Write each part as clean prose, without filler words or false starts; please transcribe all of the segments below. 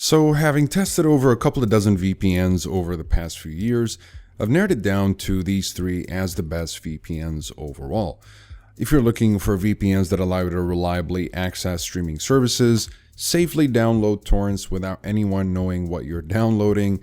So having tested over a couple of dozen VPNs over the past few years, I've narrowed it down to these three as the best VPNs overall. If you're looking for VPNs that allow you to reliably access streaming services, safely download torrents without anyone knowing what you're downloading,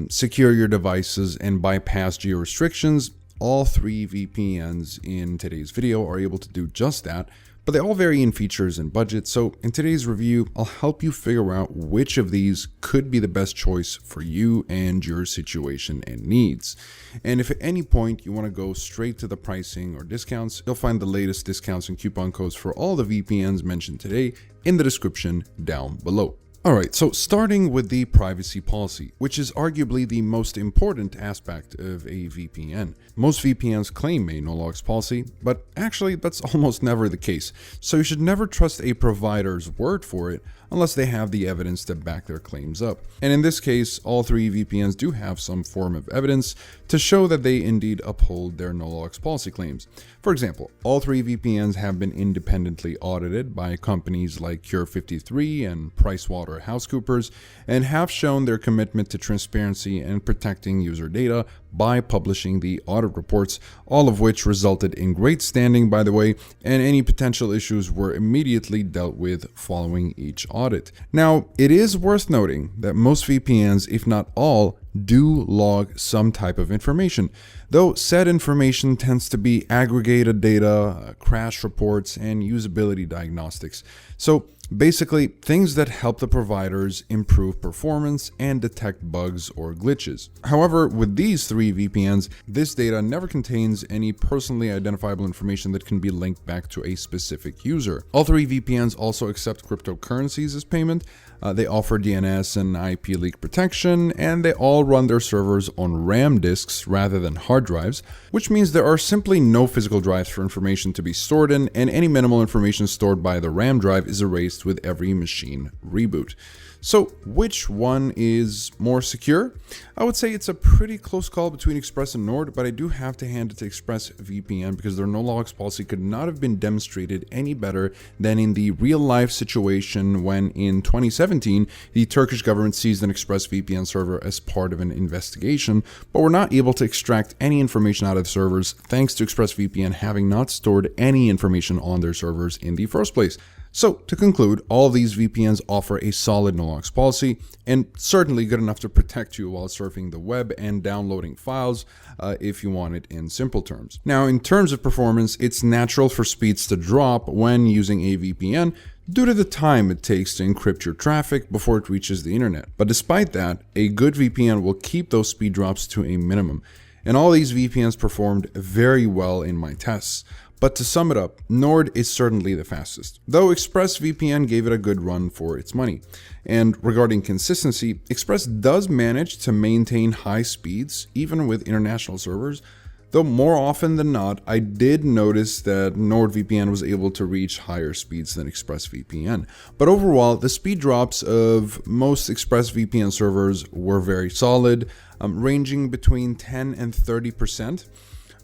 secure your devices, and bypass geo restrictions, all three VPNs in today's video are able to do just that, but they all vary in features and budget. So in today's review, I'll help you figure out which of these could be the best choice for you and your situation and needs. And if at any point you want to go straight to the pricing or discounts, you'll find the latest discounts and coupon codes for all the VPNs mentioned today in the description down below. Alright, so starting with the privacy policy, which is arguably the most important aspect of a VPN. Most VPNs claim a no-logs policy, but actually that's almost never the case, so you should never trust a provider's word for it unless they have the evidence to back their claims up. And in this case, all three VPNs do have some form of evidence to show that they indeed uphold their no-logs policy claims. For example, all three VPNs have been independently audited by companies like Cure53 and PricewaterhouseCoopers and have shown their commitment to transparency and protecting user data by publishing the audit reports, all of which resulted in great standing, by the way, and any potential issues were immediately dealt with following each audit. Now, it is worth noting that most VPNs, if not all, do log some type of information, though said information tends to be aggregated data, crash reports, and usability diagnostics. So basically, things that help the providers improve performance and detect bugs or glitches. However, with these three VPNs, this data never contains any personally identifiable information that can be linked back to a specific user. All three VPNs also accept cryptocurrencies as payment. They offer DNS and IP leak protection, and they all run their servers on RAM disks rather than hard drives, which means there are simply no physical drives for information to be stored in, and any minimal information stored by the RAM drive is erased with every machine reboot. So which one is more secure? I would say it's a pretty close call between Express and Nord, but I do have to hand it to ExpressVPN because their no-logs policy could not have been demonstrated any better than in the real-life situation when in 2017, the Turkish government seized an ExpressVPN server as part of an investigation, but were not able to extract any information out of the servers thanks to ExpressVPN having not stored any information on their servers in the first place. So, to conclude, all of these VPNs offer a solid no-logs policy and certainly good enough to protect you while surfing the web and downloading files if you want it in simple terms. Now, in terms of performance, it's natural for speeds to drop when using a VPN due to the time it takes to encrypt your traffic before it reaches the internet. But despite that, a good VPN will keep those speed drops to a minimum. And all these VPNs performed very well in my tests. But to sum it up, Nord is certainly the fastest, though ExpressVPN gave it a good run for its money. And regarding consistency, Express does manage to maintain high speeds even with international servers, though more often than not, I did notice that NordVPN was able to reach higher speeds than ExpressVPN. But overall, the speed drops of most ExpressVPN servers were very solid, ranging between 10 and 30%.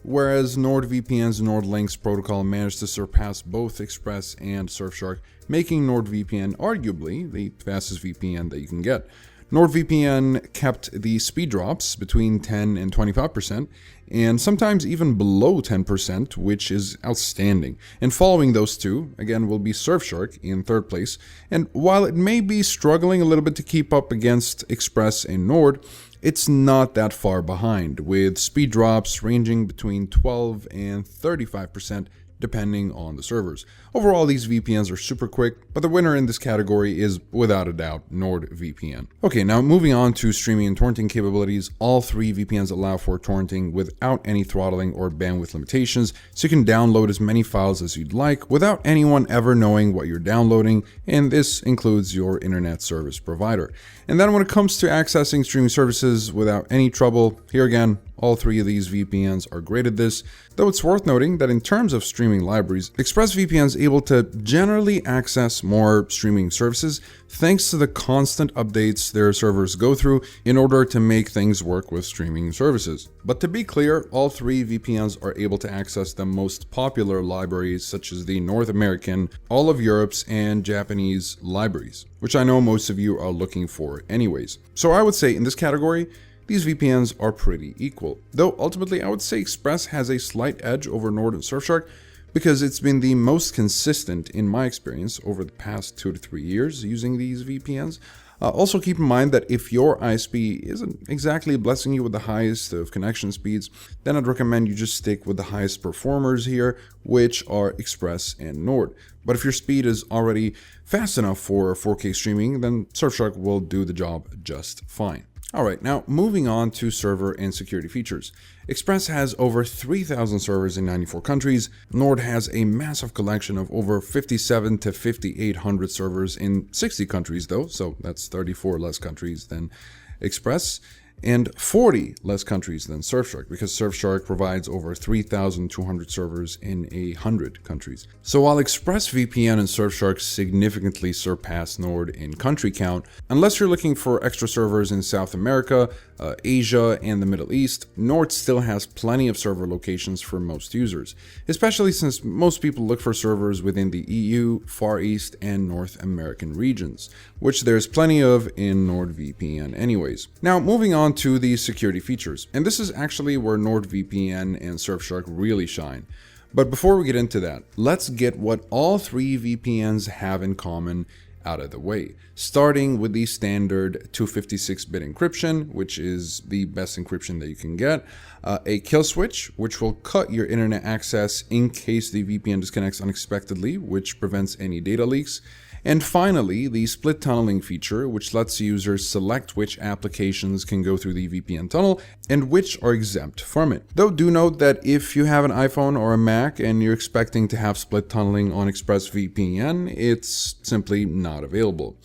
Whereas NordVPN's NordLynx protocol managed to surpass both Express and Surfshark, making NordVPN arguably the fastest VPN that you can get. NordVPN kept the speed drops between 10 and 25%, and sometimes even below 10%, which is outstanding. And following those two, again, will be Surfshark in third place. And while it may be struggling a little bit to keep up against Express and Nord, it's not that far behind, with speed drops ranging between 12 and 35% depending on the servers. Overall, these VPNs are super quick, but the winner in this category is without a doubt NordVPN. Okay, now moving on to streaming and torrenting capabilities, all three VPNs allow for torrenting without any throttling or bandwidth limitations, so you can download as many files as you'd like without anyone ever knowing what you're downloading, and this includes your internet service provider. And then when it comes to accessing streaming services without any trouble, here again, all three of these VPNs are great at this, though it's worth noting that in terms of streaming streaming libraries, ExpressVPN is able to generally access more streaming services thanks to the constant updates their servers go through in order to make things work with streaming services. But to be clear, all three VPNs are able to access the most popular libraries such as the North American, all of Europe's, and Japanese libraries, which I know most of you are looking for anyways. So I would say in this category, these VPNs are pretty equal. Though ultimately I would say Express has a slight edge over Nord and Surfshark because it's been the most consistent in my experience over the past 2 to 3 years using these VPNs. Also keep in mind that if your ISP isn't exactly blessing you with the highest of connection speeds, then I'd recommend you just stick with the highest performers here, which are Express and Nord. But if your speed is already fast enough for 4K streaming, then Surfshark will do the job just fine. Alright, now moving on to server and security features. Express has over 3,000 servers in 94 countries. Nord has a massive collection of over 57 to 5,800 servers in 60 countries though, so that's 34 less countries than Express, and 40 less countries than Surfshark, because Surfshark provides over 3,200 servers in 100 countries. So while ExpressVPN and Surfshark significantly surpass Nord in country count, unless you're looking for extra servers in South America, Asia, and the Middle East, Nord still has plenty of server locations for most users, especially since most people look for servers within the EU, Far East, and North American regions, which there's plenty of in NordVPN anyways. Now moving on to the security features, and this is actually where NordVPN and Surfshark really shine. But before we get into that, let's get what all three VPNs have in common out of the way, starting with the standard 256-bit encryption, which is the best encryption that you can get, a kill switch, which will cut your internet access in case the VPN disconnects unexpectedly, which prevents any data leaks, and finally, the split tunneling feature, which lets users select which applications can go through the VPN tunnel and which are exempt from it. Though do note that if you have an iPhone or a Mac and you're expecting to have split tunneling on ExpressVPN, it's simply not available.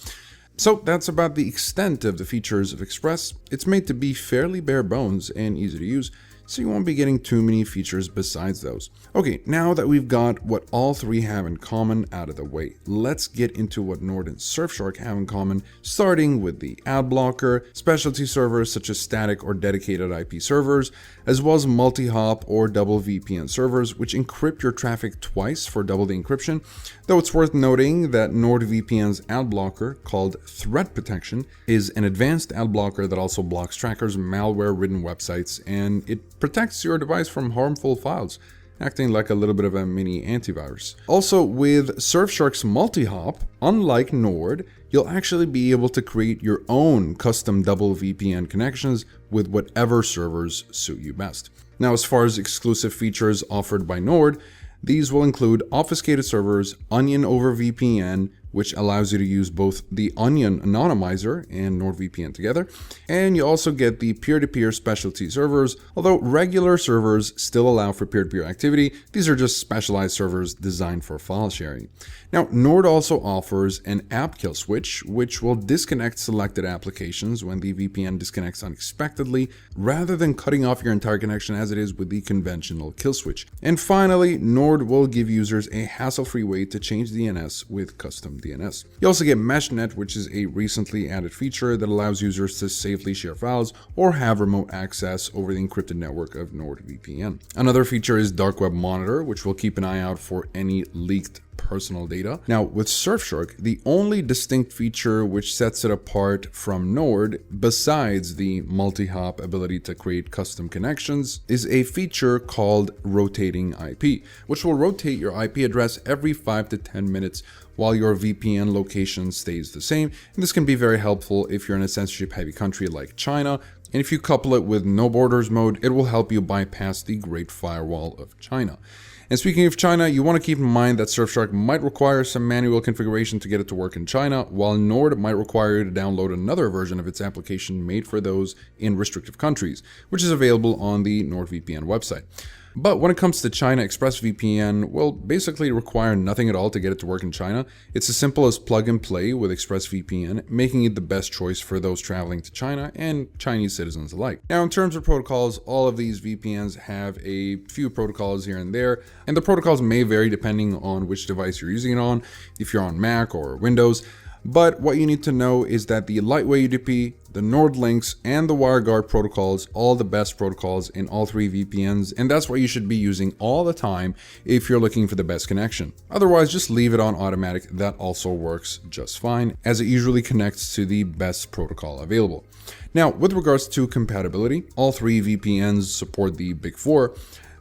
So that's about the extent of the features of Express. It's made to be fairly bare bones and easy to use, so you won't be getting too many features besides those. Okay, now that we've got what all three have in common out of the way, let's get into what Nord and Surfshark have in common, starting with the ad blocker, specialty servers such as static or dedicated IP servers, as well as multi-hop or double VPN servers, which encrypt your traffic twice for double the encryption, though it's worth noting that NordVPN's ad blocker, called Threat Protection, is an advanced ad blocker that also blocks trackers, malware-ridden websites, and it protects your device from harmful files, acting like a little bit of a mini antivirus. Also, with Surfshark's multi-hop, unlike Nord, you'll actually be able to create your own custom double VPN connections with whatever servers suit you best. Now, as far as exclusive features offered by Nord, these will include obfuscated servers, Onion over VPN, which allows you to use both the Onion anonymizer and NordVPN together, and you also get the peer-to-peer specialty servers. Although regular servers still allow for peer-to-peer activity, these are just specialized servers designed for file sharing. Now, Nord also offers an app kill switch, which will disconnect selected applications when the VPN disconnects unexpectedly, rather than cutting off your entire connection as it is with the conventional kill switch. And finally, Nord will give users a hassle-free way to change DNS with custom DNS. You also get MeshNet, which is a recently added feature that allows users to safely share files or have remote access over the encrypted network of NordVPN. Another feature is Dark Web Monitor, which will keep an eye out for any leaked personal data. Now, with Surfshark, the only distinct feature which sets it apart from Nord, besides the multi-hop ability to create custom connections, is a feature called rotating IP, which will rotate your IP address every 5 to 10 minutes while your VPN location stays the same. And this can be very helpful if you're in a censorship-heavy country like China. And if you couple it with no borders mode, it will help you bypass the Great Firewall of China. And speaking of China, you want to keep in mind that Surfshark might require some manual configuration to get it to work in China, while Nord might require you to download another version of its application made for those in restrictive countries, which is available on the NordVPN website. But when it comes to China, ExpressVPN will basically require nothing at all to get it to work in China. It's as simple as plug and play with ExpressVPN, making it the best choice for those traveling to China and Chinese citizens alike. Now, in terms of protocols, all of these VPNs have a few protocols here and there, and the protocols may vary depending on which device you're using it on, if you're on Mac or Windows. But what you need to know is that the Lightway UDP, the NordLynx, and the WireGuard protocols, all the best protocols in all three VPNs, and that's what you should be using all the time if you're looking for the best connection. Otherwise, just leave it on automatic. That also works just fine, as it usually connects to the best protocol available. Now, with regards to compatibility, all three VPNs support the Big Four.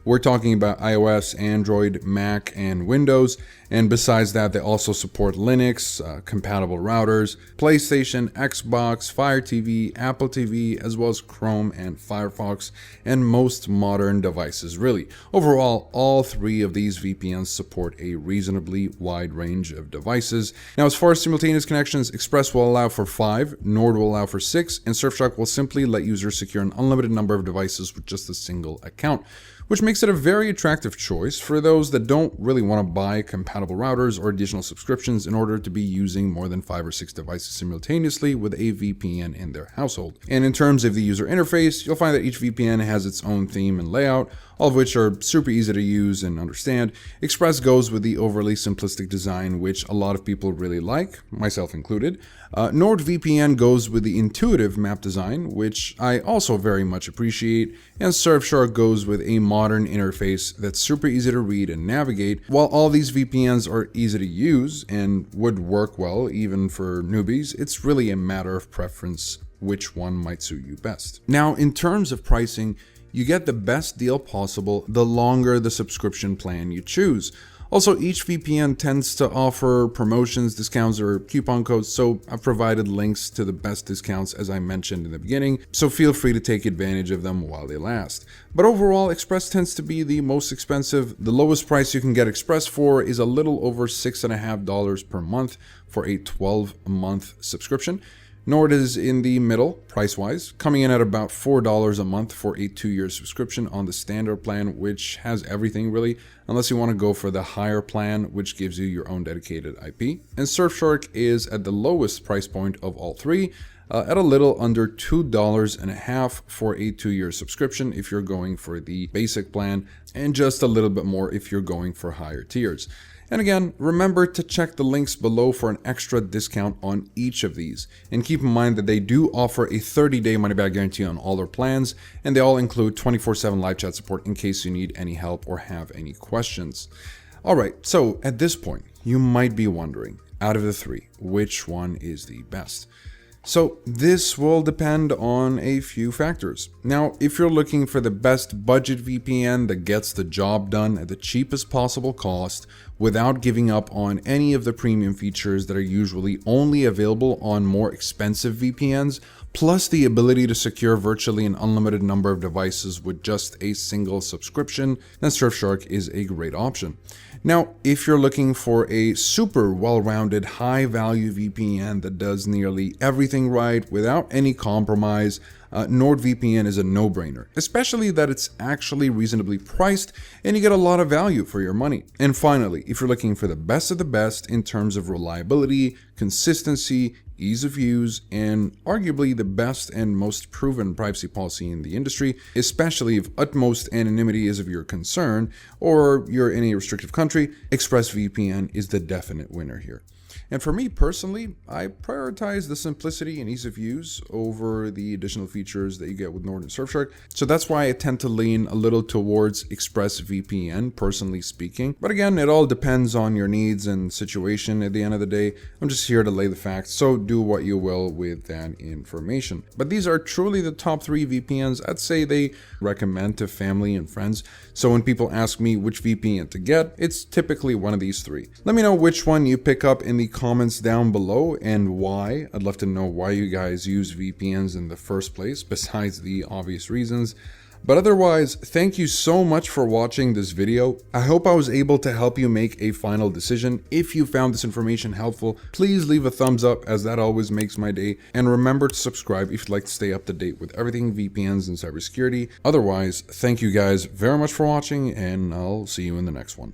We're talking about iOS, Android, Mac, and Windows. And besides that, they also support Linux, compatible routers, PlayStation, Xbox, Fire TV, Apple TV, as well as Chrome and Firefox, and most modern devices, really. Overall, all three of these VPNs support a reasonably wide range of devices. Now, as far as simultaneous connections, Express will allow for 5, Nord will allow for 6, and Surfshark will simply let users secure an unlimited number of devices with just a single account, which makes it a very attractive choice for those that don't really want to buy compatible routers or additional subscriptions in order to be using more than 5 or 6 devices simultaneously with a VPN in their household. And in terms of the user interface, you'll find that each VPN has its own theme and layout, all of which are super easy to use and understand. Express goes with the overly simplistic design, which a lot of people really like, myself included. NordVPN goes with the intuitive map design, which I also very much appreciate, and Surfshark goes with a modern interface that's super easy to read and navigate. While all these VPNs are easy to use and would work well even for newbies, it's really a matter of preference which one might suit you best. Now, in terms of pricing, you get the best deal possible the longer the subscription plan you choose. Also, each VPN tends to offer promotions, discounts, or coupon codes, so I've provided links to the best discounts as I mentioned in the beginning, so feel free to take advantage of them while they last. But overall, Express tends to be the most expensive. The lowest price you can get Express for is a little over $6.50 per month for a 12-month subscription. Nord is in the middle, price-wise, coming in at about $4 a month for a 2-year subscription on the standard plan, which has everything really, unless you want to go for the higher plan, which gives you your own dedicated IP. And Surfshark is at the lowest price point of all three, at a little under $2.50 for a 2-year subscription if you're going for the basic plan, and just a little bit more if you're going for higher tiers. And again, remember to check the links below for an extra discount on each of these. And keep in mind that they do offer a 30-day money-back guarantee on all their plans, and they all include 24/7 live chat support in case you need any help or have any questions. Alright, so at this point, you might be wondering, out of the three, which one is the best? So this will depend on a few factors. Now, if you're looking for the best budget VPN that gets the job done at the cheapest possible cost without giving up on any of the premium features that are usually only available on more expensive VPNs, plus the ability to secure virtually an unlimited number of devices with just a single subscription, then Surfshark is a great option. Now, if you're looking for a super well-rounded, high-value VPN that does nearly everything right without any compromise, NordVPN is a no-brainer, especially that it's actually reasonably priced and you get a lot of value for your money. And finally, if you're looking for the best of the best in terms of reliability, consistency, ease of use, and arguably the best and most proven privacy policy in the industry, especially if utmost anonymity is of your concern or you're in a restrictive country, ExpressVPN is the definite winner here. And for me personally, I prioritize the simplicity and ease of use over the additional features that you get with Nord and Surfshark. So that's why I tend to lean a little towards ExpressVPN, personally speaking. But again, it all depends on your needs and situation at the end of the day. I'm just here to lay the facts, so do what you will with that information. But these are truly the top 3 VPNs I'd say they recommend to family and friends. So when people ask me which VPN to get, it's typically one of these 3. Let me know which one you pick up in the comments down below and why. I'd love to know why you guys use VPNs in the first place, besides the obvious reasons. But otherwise, thank you so much for watching this video. I hope I was able to help you make a final decision. If you found this information helpful, please leave a thumbs up, as that always makes my day. And remember to subscribe if you'd like to stay up to date with everything VPNs and cybersecurity. Otherwise, thank you guys very much for watching, and I'll see you in the next one.